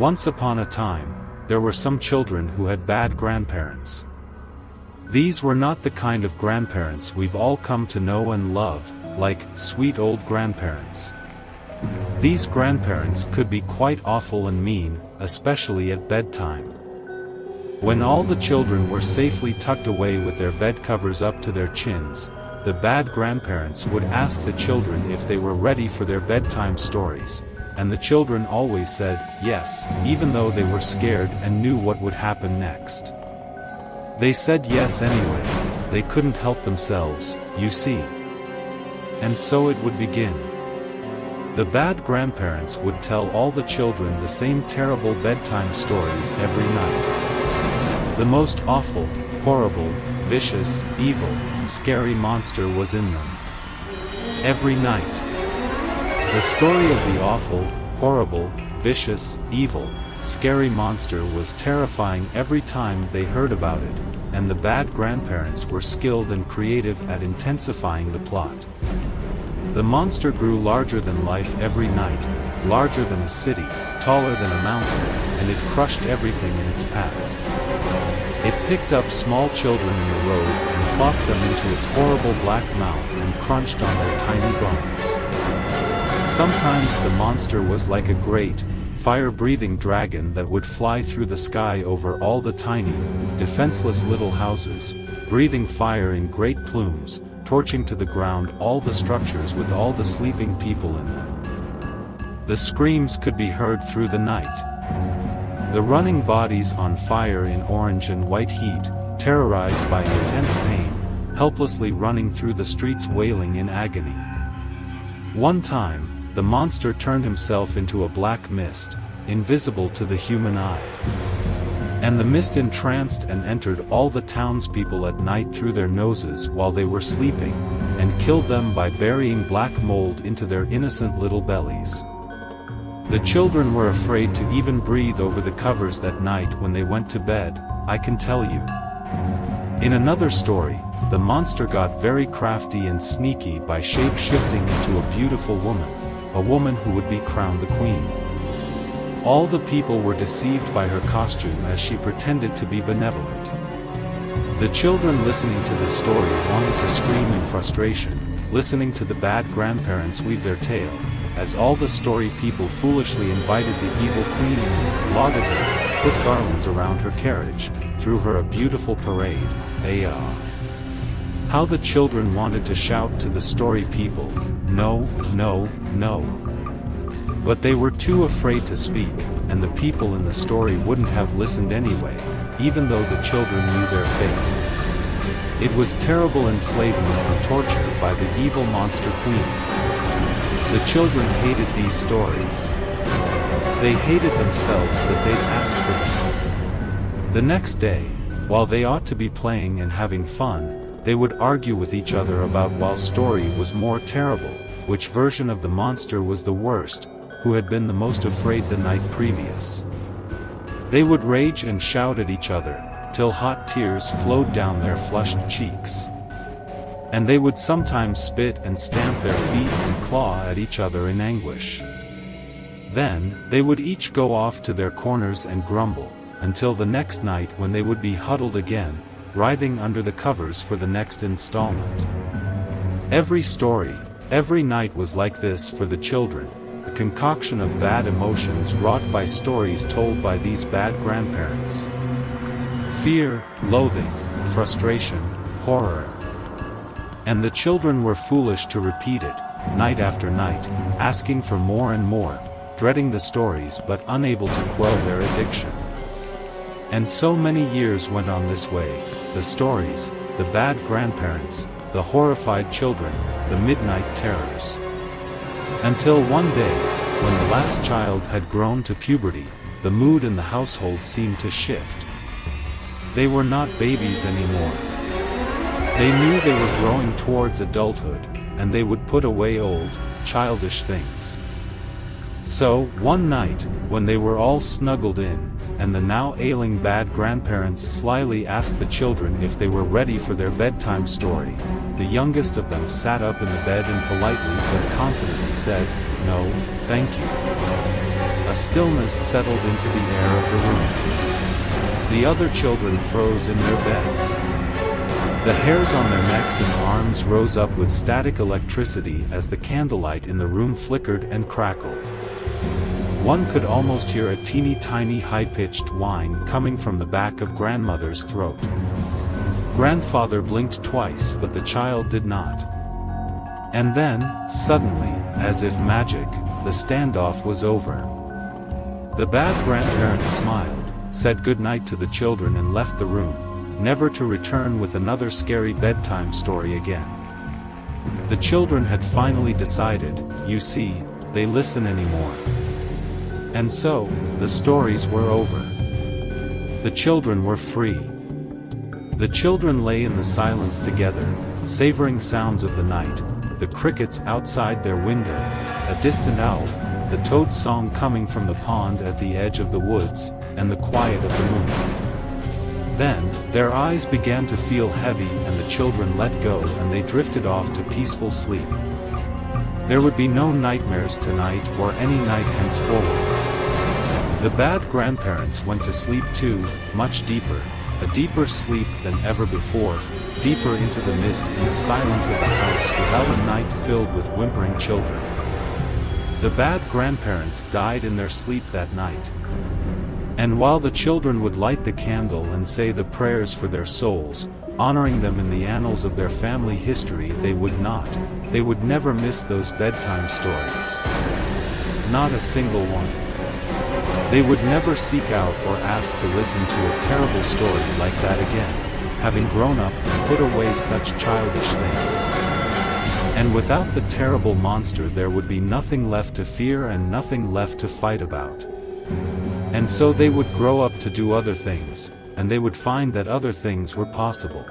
Once upon a time, there were some children who had bad grandparents. These were not the kind of grandparents we've all come to know and love, like sweet old grandparents. These grandparents could be quite awful and mean, especially at bedtime. When all the children were safely tucked away with their bed covers up to their chins, the bad grandparents would ask the children if they were ready for their bedtime stories, and the children always said, yes, even though they were scared and knew what would happen next. They said yes anyway, they couldn't help themselves, you see. And so it would begin. The bad grandparents would tell all the children the same terrible bedtime stories every night. The most awful, horrible, vicious, evil, scary monster was in them. Every night. The story of the awful, horrible, vicious, evil, scary monster was terrifying every time they heard about it, and the bad grandparents were skilled and creative at intensifying the plot. The monster grew larger than life every night, larger than a city, taller than a mountain, and it crushed everything in its path. It picked up small children in the road and plopped them into its horrible black mouth and crunched on their tiny bones. Sometimes the monster was like a great, fire-breathing dragon that would fly through the sky over all the tiny, defenseless little houses, breathing fire in great plumes, torching to the ground all the structures with all the sleeping people in them. The screams could be heard through the night. The running bodies on fire in orange and white heat, terrorized by intense pain, helplessly running through the streets wailing in agony. One time, the monster turned himself into a black mist, invisible to the human eye. And the mist entranced and entered all the townspeople at night through their noses while they were sleeping, and killed them by burying black mold into their innocent little bellies. The children were afraid to even breathe over the covers that night when they went to bed, I can tell you. In another story, the monster got very crafty and sneaky by shape-shifting into a beautiful woman, a woman who would be crowned the queen. All the people were deceived by her costume as she pretended to be benevolent. The children listening to this story wanted to scream in frustration, listening to the bad grandparents weave their tale, as all the story people foolishly invited the evil queen in, lauded her, put garlands around her carriage, threw her a beautiful parade, How the children wanted to shout to the story people, no, no, no. But they were too afraid to speak, and the people in the story wouldn't have listened anyway, even though the children knew their fate. It was terrible enslavement and torture by the evil monster queen. The children hated these stories. They hated themselves that they'd asked for them. The next day, while they ought to be playing and having fun, they would argue with each other about which story was more terrible, which version of the monster was the worst, who had been the most afraid the night previous. They would rage and shout at each other, till hot tears flowed down their flushed cheeks. And they would sometimes spit and stamp their feet and claw at each other in anguish. Then, they would each go off to their corners and grumble, until the next night when they would be huddled again, writhing under the covers for the next installment. Every story, every night was like this for the children, a concoction of bad emotions wrought by stories told by these bad grandparents. Fear, loathing, frustration, horror. And the children were foolish to repeat it, night after night, asking for more and more, dreading the stories but unable to quell their addiction. And so many years went on this way, the stories, the bad grandparents, the horrified children, the midnight terrors. Until one day, when the last child had grown to puberty, the mood in the household seemed to shift. They were not babies anymore. They knew they were growing towards adulthood, and they would put away old, childish things. So, one night, when they were all snuggled in, and the now ailing bad grandparents slyly asked the children if they were ready for their bedtime story, the youngest of them sat up in the bed and politely but confidently said, "No, thank you." A stillness settled into the air of the room. The other children froze in their beds. The hairs on their necks and arms rose up with static electricity as the candlelight in the room flickered and crackled. One could almost hear a teeny-tiny high-pitched whine coming from the back of grandmother's throat. Grandfather blinked twice, but the child did not. And then, suddenly, as if magic, the standoff was over. The bad grandparents smiled, said goodnight to the children and left the room, never to return with another scary bedtime story again. The children had finally decided, you see, they listen anymore. And so, the stories were over. The children were free. The children lay in the silence together, savoring sounds of the night, the crickets outside their window, a distant owl, the toad song coming from the pond at the edge of the woods, and the quiet of the moon. Then, their eyes began to feel heavy and the children let go and they drifted off to peaceful sleep. There would be no nightmares tonight or any night henceforward. The bad grandparents went to sleep too, much deeper, a deeper sleep than ever before, deeper into the mist and the silence of the house without a night filled with whimpering children. The bad grandparents died in their sleep that night. And while the children would light the candle and say the prayers for their souls, honoring them in the annals of their family history, they would never miss those bedtime stories. Not a single one. They would never seek out or ask to listen to a terrible story like that again, having grown up and put away such childish things. And without the terrible monster there would be nothing left to fear and nothing left to fight about. And so they would grow up to do other things, and they would find that other things were possible.